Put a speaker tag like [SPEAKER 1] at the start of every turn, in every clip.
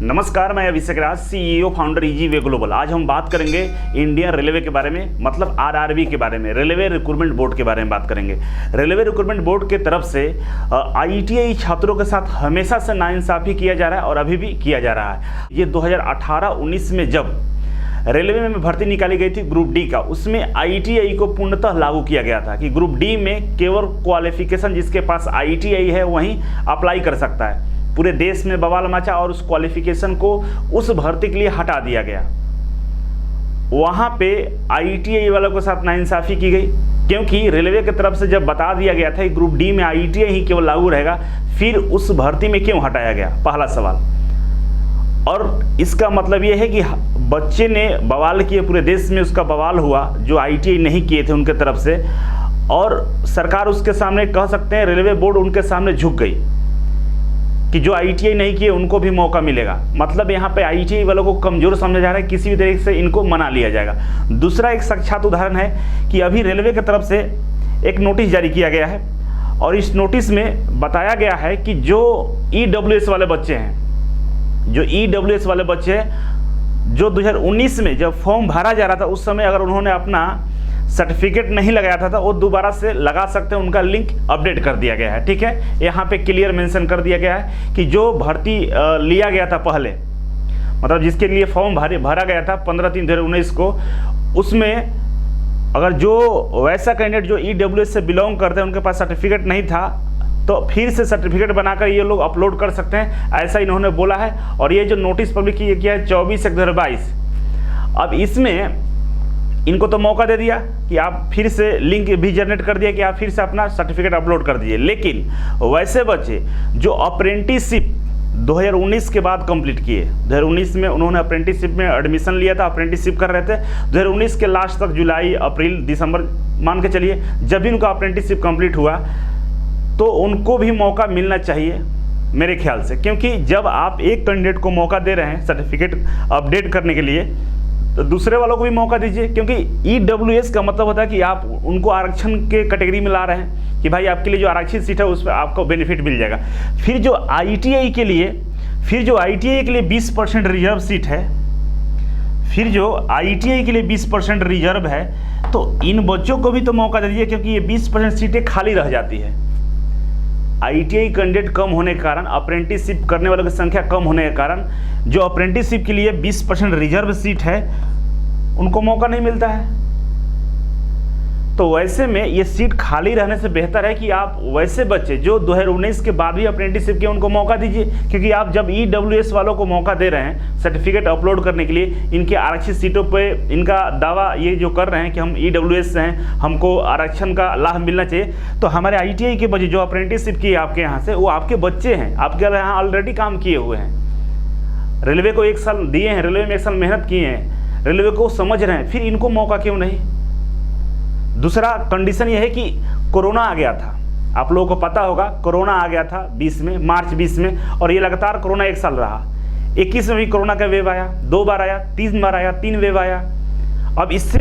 [SPEAKER 1] नमस्कार, मैं अभिषेक राज, CEO founder easy way global. आज हम बात करेंगे इंडियन रेलवे के बारे में, मतलब RRB के बारे में, रेलवे रिक्रूटमेंट बोर्ड के बारे में बात करेंगे। रेलवे रिक्रूटमेंट बोर्ड के तरफ से ITI छात्रों के साथ हमेशा से नाइंसाफ़ी किया जा रहा है और अभी भी किया जा रहा है। ये 2018-19 में जब रेलवे में भर्ती निकाली गई थी ग्रुप डी का, उसमें ITI को पूर्णतः लागू किया गया था कि ग्रुप डी में केवल क्वालिफिकेशन जिसके पास ITI है वहीं अप्लाई कर सकता है। पूरे देश में बवाल मचा और उस क्वालिफिकेशन को उस भर्ती के लिए हटा दिया गया। वहाँ पे ITI वालों के साथ नाइंसाफ़ी की गई, क्योंकि रेलवे की तरफ से जब बता दिया गया था कि ग्रुप डी में ITI ही केवल लागू रहेगा, फिर उस भर्ती में क्यों हटाया गया, पहला सवाल। और इसका मतलब ये है कि बच्चे ने बवाल किए, पूरे देश में उसका बवाल हुआ जो ITI नहीं किए थे उनके तरफ से, और सरकार उसके सामने, कह सकते हैं रेलवे बोर्ड उनके सामने झुक गई कि जो ITI नहीं किए उनको भी मौका मिलेगा। मतलब यहाँ पे ITI वालों को कमज़ोर समझा जा रहा है, किसी भी तरीके से इनको मना लिया जाएगा। दूसरा एक साक्षात उदाहरण है कि अभी रेलवे की तरफ से एक नोटिस जारी किया गया है और इस नोटिस में बताया गया है कि जो EWS वाले बच्चे हैं, जो EWS वाले बच्चे जो 2019 में जब फॉर्म भरा जा रहा था उस समय अगर उन्होंने अपना सर्टिफिकेट नहीं लगाया था तो वो दोबारा से लगा सकते हैं। उनका लिंक अपडेट कर दिया गया है, ठीक है। यहाँ पे क्लियर मेंशन कर दिया गया है कि जो भर्ती लिया गया था पहले, मतलब जिसके लिए फॉर्म भरा गया था 15/3/2019 को, उसमें अगर जो वैसा कैंडिडेट जो EWS से बिलोंग करते हैं उनके पास सर्टिफिकेट नहीं था तो फिर से सर्टिफिकेट बनाकर ये लोग अपलोड कर सकते हैं, ऐसा इन्होंने बोला है। और ये जो नोटिस पब्लिक किया है 24/1/2022, अब इसमें इनको तो मौका दे दिया कि आप फिर से लिंक भी जनरेट कर दिया कि आप फिर से अपना सर्टिफिकेट अपलोड कर दीजिए। लेकिन वैसे बच्चे जो अप्रेंटिसशिप 2019 के बाद कंप्लीट किए, 2019 में उन्होंने अप्रेंटिसशिप में एडमिशन लिया था, अप्रेंटिसशिप कर रहे थे 2019 के लास्ट तक, जुलाई अप्रैल दिसंबर मान के चलिए, जब भी उनका अप्रेंटिसशिप कंप्लीट हुआ तो उनको भी मौका मिलना चाहिए मेरे ख्याल से। क्योंकि जब आप एक कैंडिडेट को मौका दे रहे हैं सर्टिफिकेट अपडेट करने के लिए तो दूसरे वालों को भी मौका दीजिए, क्योंकि EWS का मतलब होता है कि आप उनको आरक्षण के कैटेगरी में ला रहे हैं कि भाई आपके लिए जो आरक्षित सीट है उस पर आपको बेनिफिट मिल जाएगा। फिर जो ITI के लिए 20% रिजर्व सीट है, फिर जो ITI के लिए 20% रिजर्व है, तो इन बच्चों को भी तो मौका दे दीजिए, क्योंकि ये 20% सीटें खाली रह जाती है। ITI कैंडिडेट कम होने के कारण, अप्रेंटिसशिप करने वालों की संख्या कम होने के कारण, जो अप्रेंटिसशिप के लिए 20% रिजर्व सीट है उनको मौका नहीं मिलता है। तो वैसे में ये सीट खाली रहने से बेहतर है कि आप वैसे बच्चे जो 2019 के बाद भी अप्रेंटिसशिप के उनको मौका दीजिए, क्योंकि आप जब EWS वालों को मौका दे रहे हैं सर्टिफिकेट अपलोड करने के लिए, इनके आरक्षित सीटों पे इनका दावा ये जो कर रहे हैं कि हम EWS हैं, हमको आरक्षण का लाभ मिलना चाहिए, तो हमारे ITI के बच्चे जो अप्रेंटिसशिप किए आपके यहाँ से, वो आपके बच्चे हैं, आपके यहाँ ऑलरेडी काम किए हुए हैं, रेलवे को 1 साल दिए हैं, रेलवे में 1 साल मेहनत किए हैं, रेलवे को समझ रहे हैं, फिर इनको मौका क्यों नहीं। दूसरा कंडीशन यह है कि कोरोना आ गया था, आप लोगों को पता होगा, कोरोना आ गया था 20 में, मार्च 20 में, और ये लगातार कोरोना 1 साल रहा। 21 में भी कोरोना का वेव आया, 2 बार आया, 3 बार आया, 3 वेव आया। अब इससे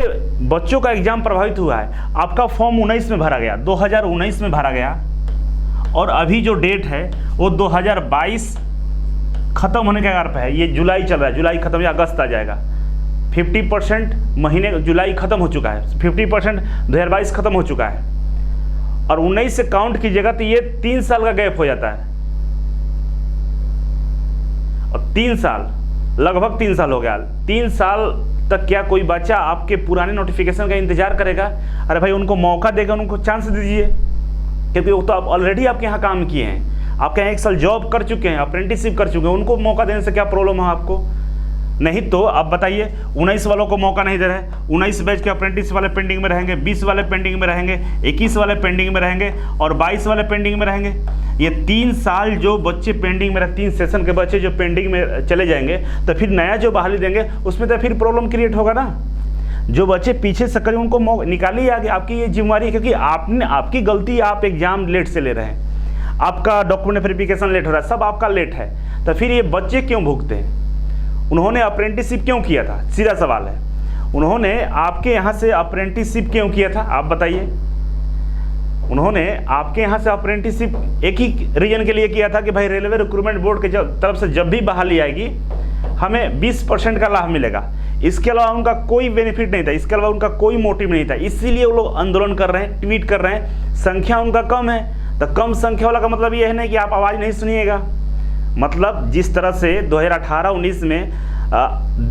[SPEAKER 1] बच्चों का एग्जाम प्रभावित हुआ है। आपका फॉर्म 19 में भरा गया, 2019 में भरा गया, और अभी जो डेट है वो 2022 खत्म होने के आगार पे है। ये जुलाई चल रहा है, जुलाई खत्म या अगस्त आ जाएगा। 50% महीने जुलाई खत्म हो चुका है, 50% 2022 खत्म हो चुका है, और 19 से काउंट कीजिएगा तो ये 3 साल का गैप हो जाता है। और 3 साल, लगभग 3 साल हो गया। 3 साल तक क्या कोई बच्चा आपके पुराने नोटिफिकेशन का इंतजार करेगा? अरे भाई उनको मौका देगा, उनको चांस दीजिए, क्योंकि वो तो आप ऑलरेडी आपके यहाँ काम किए हैं, आपके यहाँ 1 साल जॉब कर चुके हैं, अप्रेंटिसशिप कर चुके हैं, उनको मौका देने से क्या प्रॉब्लम है आपको? नहीं तो अब बताइए, 19 वालों को मौका नहीं दे रहे हैं, 19 बैच के अप्रेंटिस वाले पेंडिंग में रहेंगे, 20 वाले पेंडिंग में रहेंगे, 21 वाले पेंडिंग में रहेंगे, और 22 वाले पेंडिंग में रहेंगे। ये 3 साल जो बच्चे पेंडिंग में रहे, 3 सेशन के बच्चे जो पेंडिंग में चले जाएंगे, तो फिर नया जो बहाली देंगे उसमें तो फिर प्रॉब्लम क्रिएट होगा ना। जो बच्चे पीछे से करें उनको निकालिए आगे, आपकी ये जिम्मेवारी है, क्योंकि आपकी गलती, आप एग्जाम लेट से ले रहे हैं, आपका डॉक्यूमेंट वेरिफिकेशन लेट हो रहा है, सब आपका लेट है, तो फिर ये बच्चे क्यों भुगते हैं? उन्होंने अप्रेंटिसशिप क्यों किया था? सीधा सवाल है, उन्होंने आपके यहाँ से अप्रेंटिसशिप क्यों किया था, आप बताइए। उन्होंने आपके यहाँ से अप्रेंटिसशिप एक ही रीजन के लिए किया था कि भाई रेलवे रिक्रूटमेंट बोर्ड के तरफ से जब भी बहाली आएगी हमें 20% का लाभ मिलेगा। इसके अलावा उनका कोई बेनिफिट नहीं था, इसके अलावा उनका कोई मोटिव नहीं था। इसीलिए वो लोग आंदोलन कर रहे हैं, ट्वीट कर रहे हैं। संख्या उनका कम है, तो कम संख्या वाला का मतलब ये है नहीं कि आप आवाज़ नहीं सुनिएगा। मतलब जिस तरह से 2018-19 में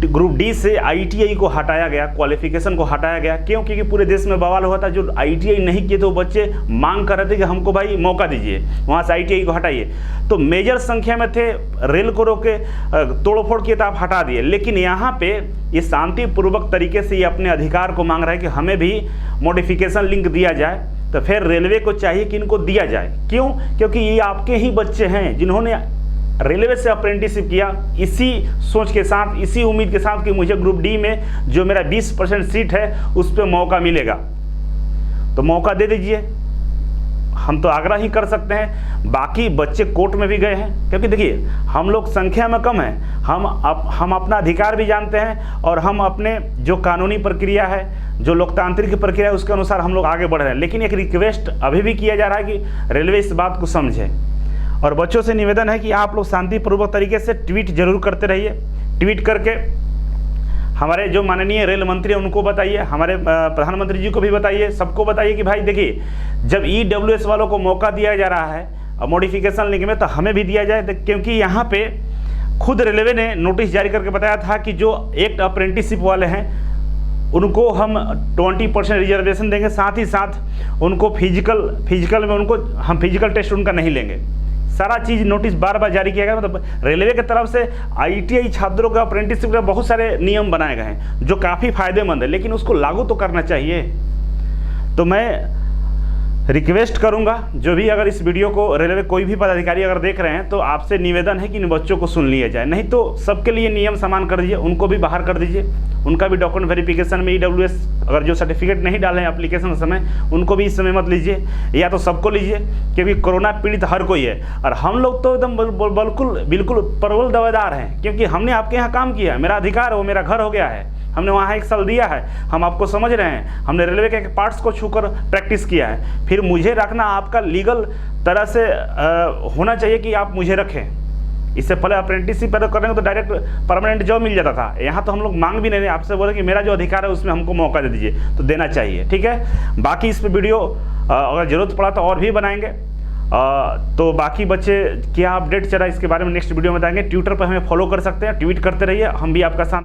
[SPEAKER 1] ग्रुप डी से ITI को हटाया गया, क्वालिफिकेशन को हटाया गया, क्यों? क्योंकि पूरे देश में बवाल हुआ था। जो ITI नहीं किए तो बच्चे मांग कर रहे थे कि हमको भाई मौका दीजिए, वहाँ से ITI को हटाइए। तो मेजर संख्या में थे, रेल को रोके, तोड़फोड़ किए तो आप हटा दिए। लेकिन यहाँ पे ये शांतिपूर्वक तरीके से ये अपने अधिकार को मांग रहा है कि हमें भी मॉडिफिकेशन लिंक दिया जाए। तो फिर रेलवे को चाहिए कि इनको दिया जाए। क्यों? क्योंकि ये आपके ही बच्चे हैं जिन्होंने रेलवे से अप्रेंटिसशिप किया, इसी सोच के साथ, इसी उम्मीद के साथ कि मुझे ग्रुप डी में जो मेरा 20% सीट है उस पर मौका मिलेगा। तो मौका दे दीजिए, हम तो आग्रह ही कर सकते हैं। बाकी बच्चे कोर्ट में भी गए हैं, क्योंकि देखिए हम लोग संख्या में कम हैं, हम अपना अधिकार भी जानते हैं और हम अपने जो कानूनी प्रक्रिया है, जो लोकतांत्रिक प्रक्रिया है, उसके अनुसार हम लोग आगे बढ़ रहे हैं। लेकिन एक रिक्वेस्ट अभी भी किया जा रहा है कि रेलवे इस बात को समझे। और बच्चों से निवेदन है कि आप लोग शांतिपूर्वक तरीके से ट्वीट जरूर करते रहिए। ट्वीट करके हमारे जो माननीय रेल मंत्री हैं उनको बताइए, हमारे प्रधानमंत्री जी को भी बताइए, सबको बताइए कि भाई देखिए जब EWS वालों को मौका दिया जा रहा है मॉडिफिकेशन लिंक में, तो हमें भी दिया जाए। क्योंकि यहाँ पे खुद रेलवे ने नोटिस जारी करके बताया था कि जो एक्ट अप्रेंटिसशिप वाले हैं उनको हम 20% रिजर्वेशन देंगे, साथ ही साथ उनको फिजिकल में उनको हम फिजिकल टेस्ट उनका नहीं लेंगे। सारा चीज़ नोटिस बार बार जारी किया गया। मतलब रेलवे की तरफ से ITI छात्रों का अप्रेंटिसशिप के बहुत सारे नियम बनाए गए हैं जो काफ़ी फायदेमंद है, लेकिन उसको लागू तो करना चाहिए। तो मैं रिक्वेस्ट करूंगा, जो भी अगर इस वीडियो को रेलवे कोई भी पदाधिकारी अगर देख रहे हैं तो आपसे निवेदन है कि इन बच्चों को सुन लिया जाए। नहीं तो सबके लिए नियम समान कर दीजिए, उनको भी बाहर कर दीजिए। उनका भी डॉक्यूमेंट वेरिफिकेशन में EWS अगर जो सर्टिफिकेट नहीं डाले हैं एप्लीकेशन समय, उनको भी इस समय मत लीजिए, या तो सबको लीजिए, क्योंकि कोरोना पीड़ित हर कोई है। और हम लोग तो एकदम बिल्कुल प्रबल दावेदार हैं, क्योंकि हमने आपके यहाँ काम किया है, मेरा अधिकार है, वो मेरा घर हो गया है, हमने वहाँ 1 साल दिया है, हम आपको समझ रहे हैं, हमने रेलवे के पार्ट्स को छूकर प्रैक्टिस किया है। फिर मुझे रखना आपका लीगल तरह से होना चाहिए कि आप मुझे रखें। इससे पहले अप्रेंटिसशिप करेंगे तो डायरेक्ट परमानेंट जॉब मिल जाता था। यहाँ तो हम लोग मांग भी नहीं रहे, आपसे बोले कि मेरा जो अधिकार है उसमें हमको मौका दे दीजिए, तो देना चाहिए। ठीक है, बाकी इस पर वीडियो अगर ज़रूरत पड़ा तो और भी बनाएंगे। तो बाकी बच्चे क्या अपडेट चला इसके बारे में नेक्स्ट वीडियो में बताएंगे। ट्विटर पर हमें फॉलो कर सकते हैं, ट्वीट करते रहिए, हम भी आपका साथ